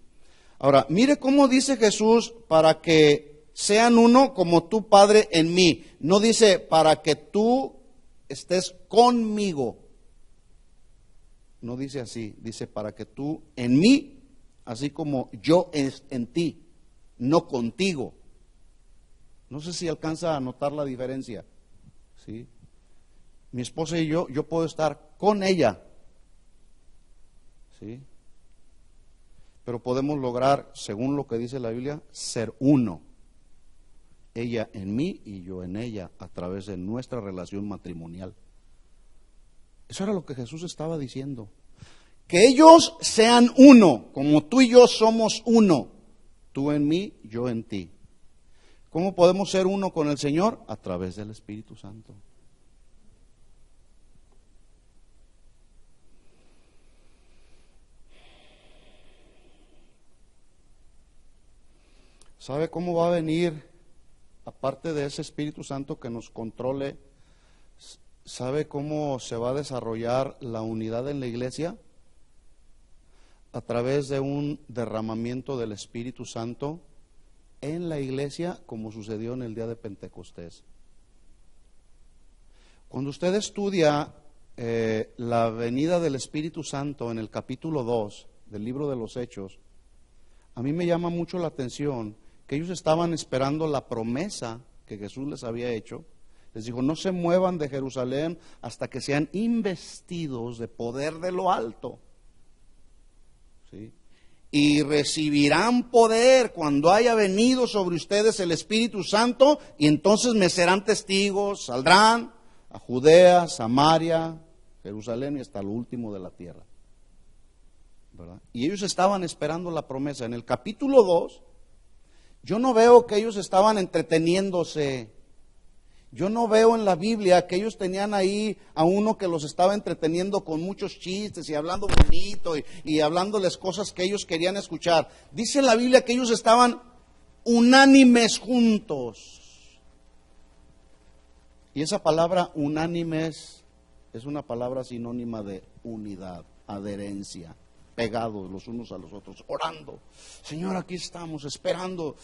Ahora, mire cómo dice Jesús, para que sean uno como tú, Padre, en mí. No dice para que tú estés conmigo. No dice así, dice para que tú en mí, así como yo en ti, no contigo. No sé si alcanza a notar la diferencia. ¿Sí? Mi esposa y yo puedo estar con ella, ¿sí? Pero podemos lograr, según lo que dice la Biblia, ser uno. Ella en mí y yo en ella, a través de nuestra relación matrimonial. Eso era lo que Jesús estaba diciendo. Que ellos sean uno, como tú y yo somos uno. Tú en mí, yo en ti. ¿Cómo podemos ser uno con el Señor? A través del Espíritu Santo. ¿Sabe cómo va a venir, aparte de ese Espíritu Santo que nos controle? ¿Sabe cómo se va a desarrollar la unidad en la iglesia? A través de un derramamiento del Espíritu Santo en la iglesia, como sucedió en el día de Pentecostés. Cuando usted estudia la venida del Espíritu Santo en el capítulo 2 del libro de los Hechos, a mí me llama mucho la atención que ellos estaban esperando la promesa que Jesús les había hecho. Les dijo, no se muevan de Jerusalén hasta que sean investidos de poder de lo alto. ¿Sí? y recibirán poder cuando haya venido sobre ustedes el Espíritu Santo, y entonces me serán testigos, saldrán a Judea, Samaria, Jerusalén y hasta lo último de la tierra. ¿Verdad? Y ellos estaban esperando la promesa. En el capítulo 2, yo no veo que ellos estaban entreteniéndose. Yo no veo en la Biblia que ellos tenían ahí a uno que los estaba entreteniendo con muchos chistes y hablando bonito y hablándoles cosas que ellos querían escuchar. Dice la Biblia que ellos estaban unánimes juntos. Y esa palabra unánimes es una palabra sinónima de unidad, adherencia, pegados los unos a los otros, orando. Señor, aquí estamos, esperando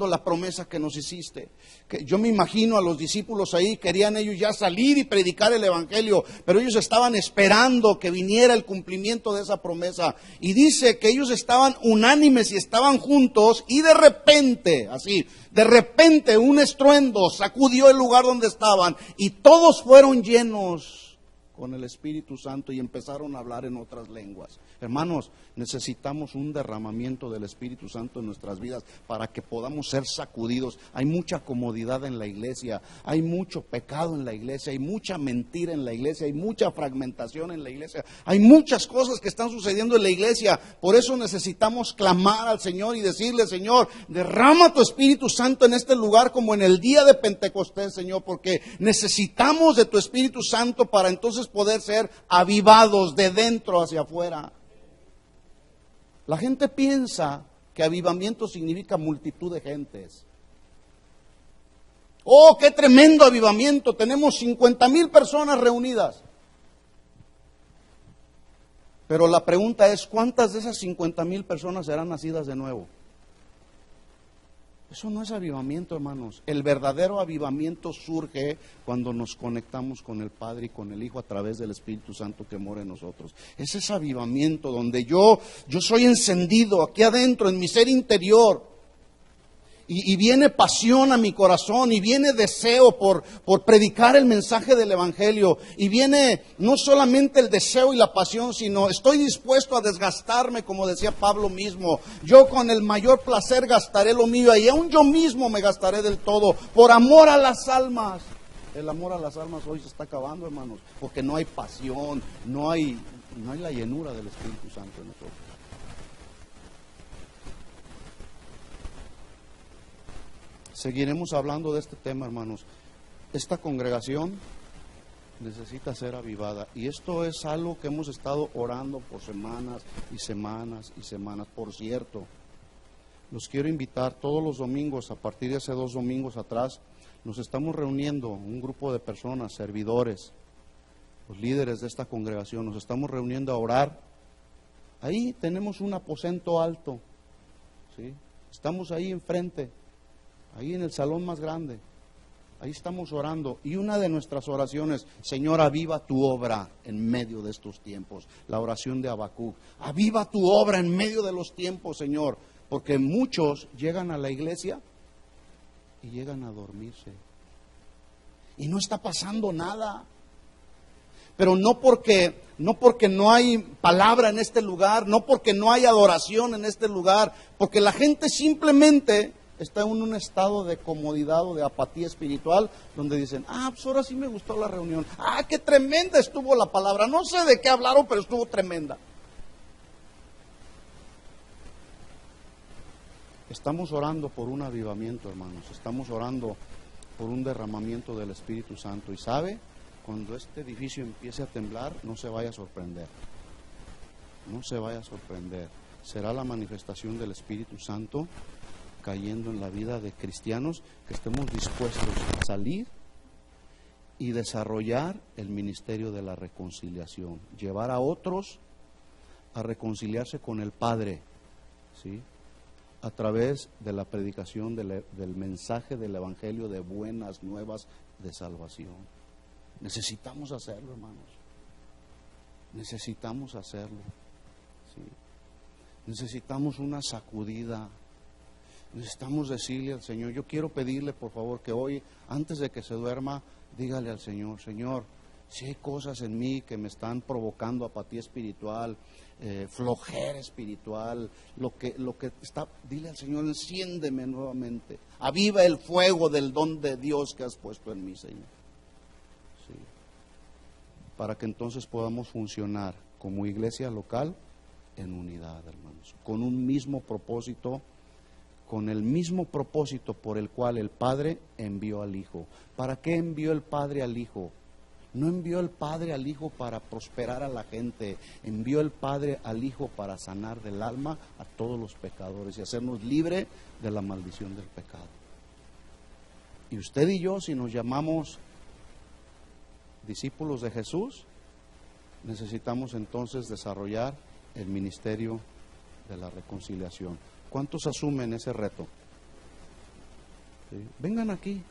la promesa que nos hiciste. Que yo me imagino a los discípulos ahí, querían ellos ya salir y predicar el Evangelio, pero ellos estaban esperando que viniera el cumplimiento de esa promesa. Y dice que ellos estaban unánimes y estaban juntos, y de repente, así, de repente un estruendo sacudió el lugar donde estaban, y todos fueron llenos con el Espíritu Santo y empezaron a hablar en otras lenguas. Hermanos, necesitamos un derramamiento del Espíritu Santo en nuestras vidas para que podamos ser sacudidos. Hay mucha comodidad en la iglesia, hay mucho pecado en la iglesia, hay mucha mentira en la iglesia, hay mucha fragmentación en la iglesia, hay muchas cosas que están sucediendo en la iglesia. Por eso necesitamos clamar al Señor y decirle: Señor, derrama tu Espíritu Santo en este lugar como en el día de Pentecostés, Señor, porque necesitamos de tu Espíritu Santo para entonces poder ser avivados de dentro hacia afuera. La gente piensa que avivamiento significa multitud de gentes. ¡Oh, qué tremendo avivamiento! Tenemos 50,000 personas reunidas. Pero la pregunta es: ¿cuántas de esas 50,000 personas serán nacidas de nuevo? Eso no es avivamiento, hermanos. El verdadero avivamiento surge cuando nos conectamos con el Padre y con el Hijo a través del Espíritu Santo que mora en nosotros. Ese es avivamiento donde yo soy encendido aquí adentro, en mi ser interior. Y viene pasión a mi corazón, y viene deseo por predicar el mensaje del Evangelio. Y viene no solamente el deseo y la pasión, sino estoy dispuesto a desgastarme, como decía Pablo mismo. Yo con el mayor placer gastaré lo mío, y aún yo mismo me gastaré del todo, por amor a las almas. El amor a las almas hoy se está acabando, hermanos, porque no hay pasión, no hay la llenura del Espíritu Santo en nosotros. Seguiremos hablando de este tema, hermanos. Esta congregación necesita ser avivada, y esto es algo que hemos estado orando por semanas y semanas y semanas. Por cierto, los quiero invitar todos los domingos. A partir de hace 2 domingos atrás nos estamos reuniendo, un grupo de personas, servidores, los líderes de esta congregación, nos estamos reuniendo a orar. Ahí tenemos un aposento alto, ¿sí? Estamos ahí enfrente, ahí en el salón más grande. Ahí estamos orando, y una de nuestras oraciones: Señor, aviva tu obra en medio de estos tiempos. La oración de Habacuc: aviva tu obra en medio de los tiempos, Señor, porque muchos llegan a la iglesia y llegan a dormirse y no está pasando nada. Pero no porque no hay palabra en este lugar, no porque no hay adoración en este lugar, porque la gente simplemente está en un estado de comodidad o de apatía espiritual, donde dicen: pues ahora sí me gustó la reunión, qué tremenda estuvo la palabra, no sé de qué hablaron, pero estuvo tremenda. Estamos orando por un avivamiento, hermanos, estamos orando por un derramamiento del Espíritu Santo. Y sabe, cuando este edificio empiece a temblar, no se vaya a sorprender, no se vaya a sorprender. Será la manifestación del Espíritu Santo cayendo en la vida de cristianos que estemos dispuestos a salir y desarrollar el ministerio de la reconciliación, llevar a otros a reconciliarse con el Padre, ¿sí?, a través de la predicación del mensaje del Evangelio de buenas nuevas de salvación. Necesitamos hacerlo, hermanos, necesitamos hacerlo, ¿sí? Necesitamos una sacudida. Necesitamos decirle al Señor: yo quiero pedirle, por favor, que hoy, antes de que se duerma, dígale al Señor: Señor, Si hay cosas en mí que me están provocando apatía espiritual, flojera espiritual, lo que está, dile al Señor, enciéndeme nuevamente, aviva el fuego del don de Dios que has puesto en mí, Señor. Sí. Para que entonces podamos funcionar como iglesia local en unidad, hermanos, con un mismo propósito, con el mismo propósito por el cual el Padre envió al Hijo. ¿Para qué envió el Padre al Hijo? No envió el Padre al Hijo para prosperar a la gente, envió el Padre al Hijo para sanar del alma a todos los pecadores y hacernos libres de la maldición del pecado. Y usted y yo, si nos llamamos discípulos de Jesús, necesitamos entonces desarrollar el ministerio de la reconciliación. ¿Cuántos asumen ese reto? ¿Sí? Vengan aquí,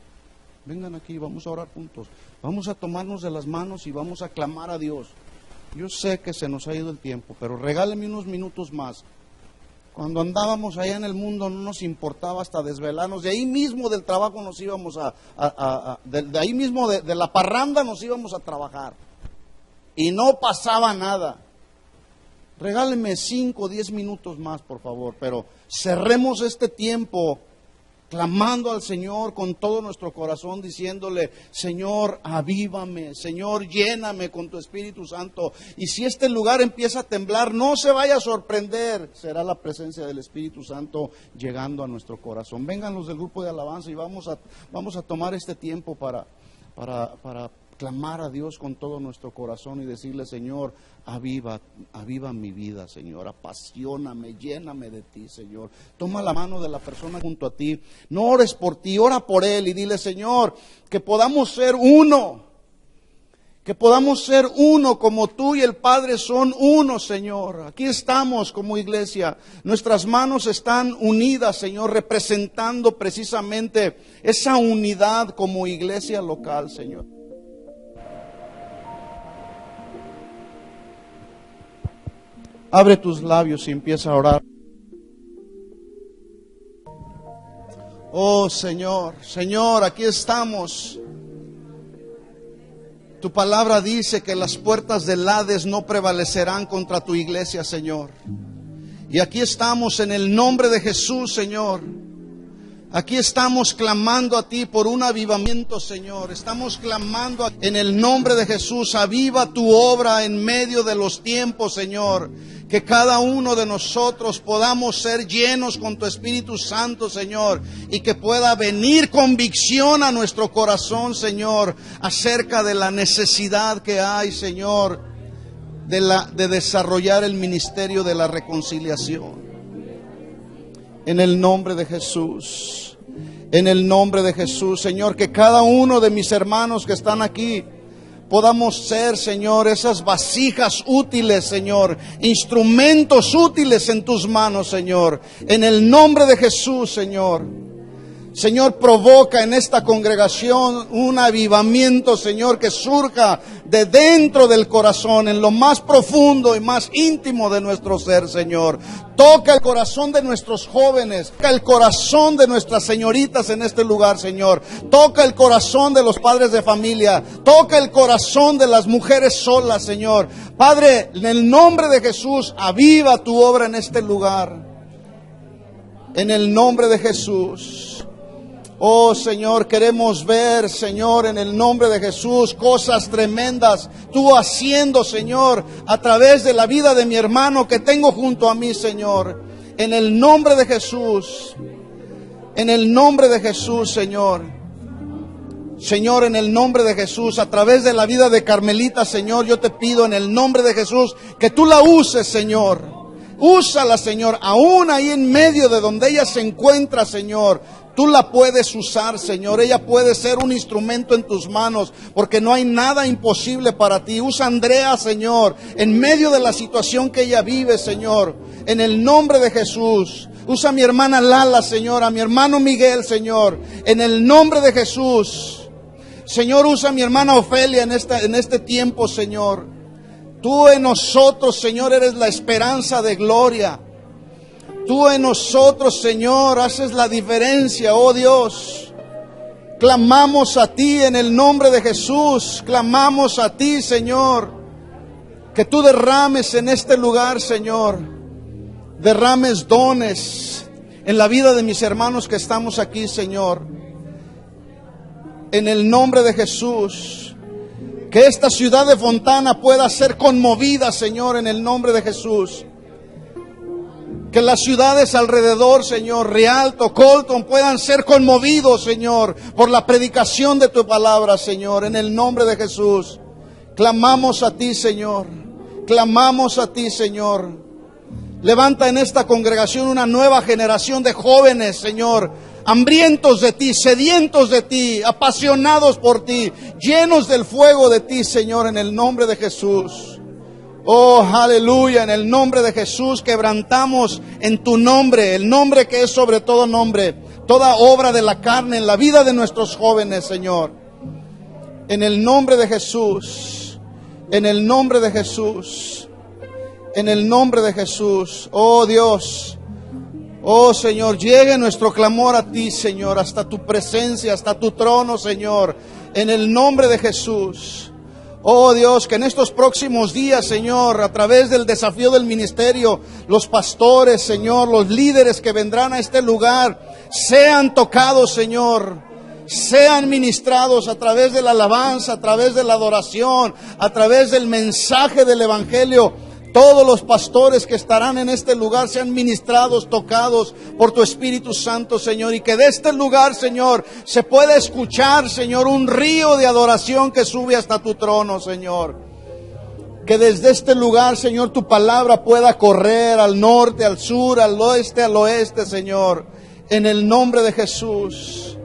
vamos a orar juntos. Vamos a tomarnos de las manos y vamos a clamar a Dios. Yo sé que se nos ha ido el tiempo, pero regáleme unos minutos más. Cuando andábamos allá en el mundo no nos importaba hasta desvelarnos. De ahí mismo del trabajo nos íbamos de ahí mismo de la parranda nos íbamos a trabajar. Y no pasaba nada. Regáleme 5 o 10 minutos más, por favor, pero cerremos este tiempo clamando al Señor con todo nuestro corazón, diciéndole: Señor, avívame, Señor, lléname con tu Espíritu Santo. Y si este lugar empieza a temblar, no se vaya a sorprender, será la presencia del Espíritu Santo llegando a nuestro corazón. Vengan los del grupo de alabanza y vamos a tomar este tiempo para clamar a Dios con todo nuestro corazón y decirle: Señor, aviva mi vida, Señor, apasioname, lléname de ti, Señor. Toma la mano de la persona junto a ti, no ores por ti, ora por él y dile: Señor, que podamos ser uno, como tú y el Padre son uno, Señor. Aquí estamos como iglesia, nuestras manos están unidas, Señor, representando precisamente esa unidad como iglesia local, Señor. Abre tus labios y empieza a orar. Oh Señor, Señor, aquí estamos. Tu palabra dice que las puertas del Hades no prevalecerán contra tu iglesia, Señor. Y aquí estamos en el nombre de Jesús, Señor. Aquí estamos clamando a ti por un avivamiento, Señor. Estamos clamando en el nombre de Jesús. Aviva tu obra en medio de los tiempos, Señor. Que cada uno de nosotros podamos ser llenos con tu Espíritu Santo, Señor. Y que pueda venir convicción a nuestro corazón, Señor, acerca de la necesidad que hay, Señor, de desarrollar el ministerio de la reconciliación. En el nombre de Jesús, en el nombre de Jesús, Señor, que cada uno de mis hermanos que están aquí podamos ser, Señor, esas vasijas útiles, Señor, instrumentos útiles en tus manos, Señor, en el nombre de Jesús, Señor. Señor, provoca en esta congregación un avivamiento, Señor, que surja de dentro del corazón, en lo más profundo y más íntimo de nuestro ser, Señor. Toca el corazón de nuestros jóvenes, toca el corazón de nuestras señoritas en este lugar, Señor. Toca el corazón de los padres de familia, toca el corazón de las mujeres solas, Señor. Padre, en el nombre de Jesús, aviva tu obra en este lugar. En el nombre de Jesús. Oh Señor, queremos ver, Señor, en el nombre de Jesús, cosas tremendas, tú haciendo, Señor, a través de la vida de mi hermano que tengo junto a mí, Señor. En el nombre de Jesús, en el nombre de Jesús, Señor. Señor, en el nombre de Jesús, a través de la vida de Carmelita, Señor, yo te pido en el nombre de Jesús que tú la uses, Señor. Úsala, Señor, aún ahí en medio de donde ella se encuentra, Señor. Tú la puedes usar, Señor. Ella puede ser un instrumento en tus manos, porque no hay nada imposible para ti. Usa a Andrea, Señor, en medio de la situación que ella vive, Señor. En el nombre de Jesús. Usa a mi hermana Lala, Señor, a mi hermano Miguel, Señor. En el nombre de Jesús. Señor, usa a mi hermana Ofelia en este tiempo, Señor. Tú en nosotros, Señor, eres la esperanza de gloria. Tú en nosotros, Señor, haces la diferencia, oh Dios. Clamamos a ti en el nombre de Jesús. Clamamos a ti, Señor, que tú derrames en este lugar, Señor. Derrames dones en la vida de mis hermanos que estamos aquí, Señor. En el nombre de Jesús. Que esta ciudad de Fontana pueda ser conmovida, Señor, en el nombre de Jesús. Que las ciudades alrededor, Señor, Rialto, Colton, puedan ser conmovidos, Señor, por la predicación de tu palabra, Señor, en el nombre de Jesús. Clamamos a ti, Señor. Clamamos a ti, Señor. Levanta en esta congregación una nueva generación de jóvenes, Señor, hambrientos de ti, sedientos de ti, apasionados por ti, llenos del fuego de ti, Señor, en el nombre de Jesús. Oh, aleluya, en el nombre de Jesús quebrantamos en tu nombre, el nombre que es sobre todo nombre, toda obra de la carne en la vida de nuestros jóvenes, Señor. En el nombre de Jesús, en el nombre de Jesús, en el nombre de Jesús. Oh Dios, oh Señor, llegue nuestro clamor a ti, Señor, hasta tu presencia, hasta tu trono, Señor, en el nombre de Jesús. Oh Dios, que en estos próximos días, Señor, a través del desafío del ministerio, los pastores, Señor, los líderes que vendrán a este lugar, sean tocados, Señor, sean ministrados a través de la alabanza, a través de la adoración, a través del mensaje del Evangelio. Todos los pastores que estarán en este lugar sean ministrados, tocados por tu Espíritu Santo, Señor. Y que de este lugar, Señor, se pueda escuchar, Señor, un río de adoración que sube hasta tu trono, Señor. Que desde este lugar, Señor, tu palabra pueda correr al norte, al sur, al oeste, Señor. En el nombre de Jesús.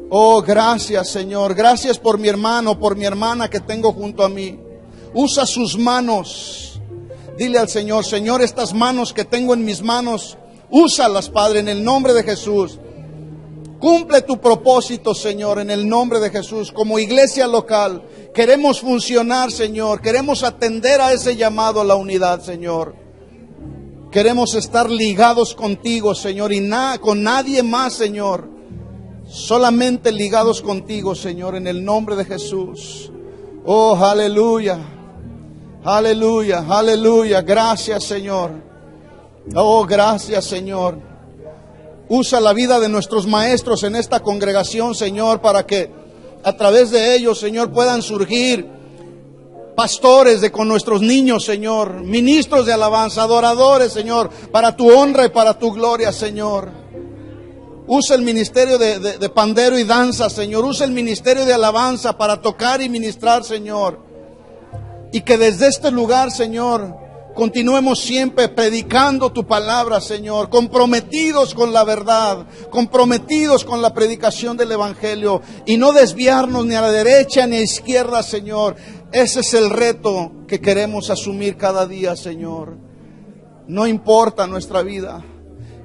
Oh, gracias, Señor. Gracias por mi hermano, por mi hermana que tengo junto a mí. Usa sus manos. Dile al Señor, Señor, estas manos que tengo en mis manos, úsalas, Padre, en el nombre de Jesús. Cumple tu propósito, Señor, en el nombre de Jesús. Como iglesia local, queremos funcionar, Señor. Queremos atender a ese llamado a la unidad, Señor. Queremos estar ligados contigo, Señor, y con nadie más, Señor. Solamente ligados contigo, Señor, en el nombre de Jesús. Oh, aleluya. Aleluya, aleluya. Gracias, Señor. Oh, gracias, Señor. Usa la vida de nuestros maestros en esta congregación, Señor, para que a través de ellos, Señor, puedan surgir pastores con nuestros niños, Señor, ministros de alabanza, adoradores, Señor, para tu honra y para tu gloria, Señor. Usa el ministerio de pandero y danza, Señor. Usa el ministerio de alabanza para tocar y ministrar, Señor. Y que desde este lugar, Señor, continuemos siempre predicando tu palabra, Señor, comprometidos con la verdad, comprometidos con la predicación del Evangelio, y no desviarnos ni a la derecha ni a la izquierda, Señor. Ese es el reto que queremos asumir cada día, Señor. No importa nuestra vida,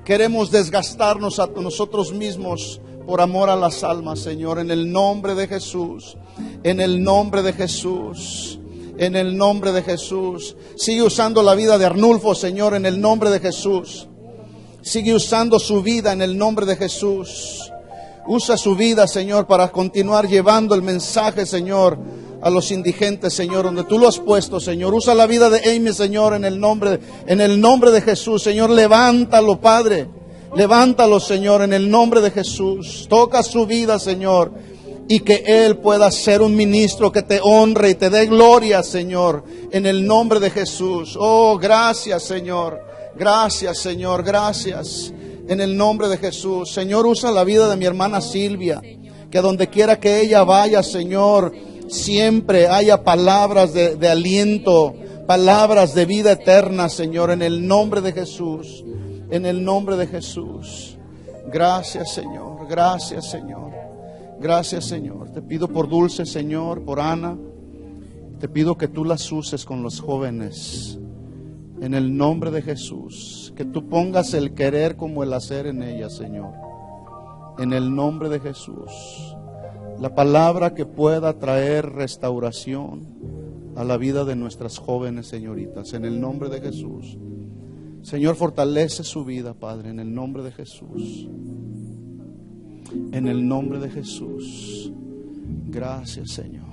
queremos desgastarnos a nosotros mismos por amor a las almas, Señor, en el nombre de Jesús, en el nombre de Jesús. En el nombre de Jesús. Sigue usando la vida de Arnulfo, Señor, en el nombre de Jesús. Sigue usando su vida en el nombre de Jesús. Usa su vida, Señor, para continuar llevando el mensaje, Señor, a los indigentes, Señor, donde tú lo has puesto, Señor. Usa la vida de Amy, Señor, en el nombre de Jesús, Señor. Levántalo, Padre. Levántalo, Señor, en el nombre de Jesús. Toca su vida, Señor. Y que Él pueda ser un ministro que te honre y te dé gloria, Señor, en el nombre de Jesús. Oh, gracias, Señor. Gracias, Señor. Gracias. En el nombre de Jesús. Señor, usa la vida de mi hermana Silvia. Que donde quiera que ella vaya, Señor, siempre haya palabras de aliento, palabras de vida eterna, Señor, en el nombre de Jesús. En el nombre de Jesús. Gracias, Señor. Gracias, Señor. Gracias, Señor. Te pido por Dulce, Señor, por Ana. Te pido que tú las uses con los jóvenes. En el nombre de Jesús. Que tú pongas el querer como el hacer en ellas, Señor. En el nombre de Jesús. La palabra que pueda traer restauración a la vida de nuestras jóvenes señoritas. En el nombre de Jesús. Señor, fortalece su vida, Padre, en el nombre de Jesús. En el nombre de Jesús. Gracias, Señor.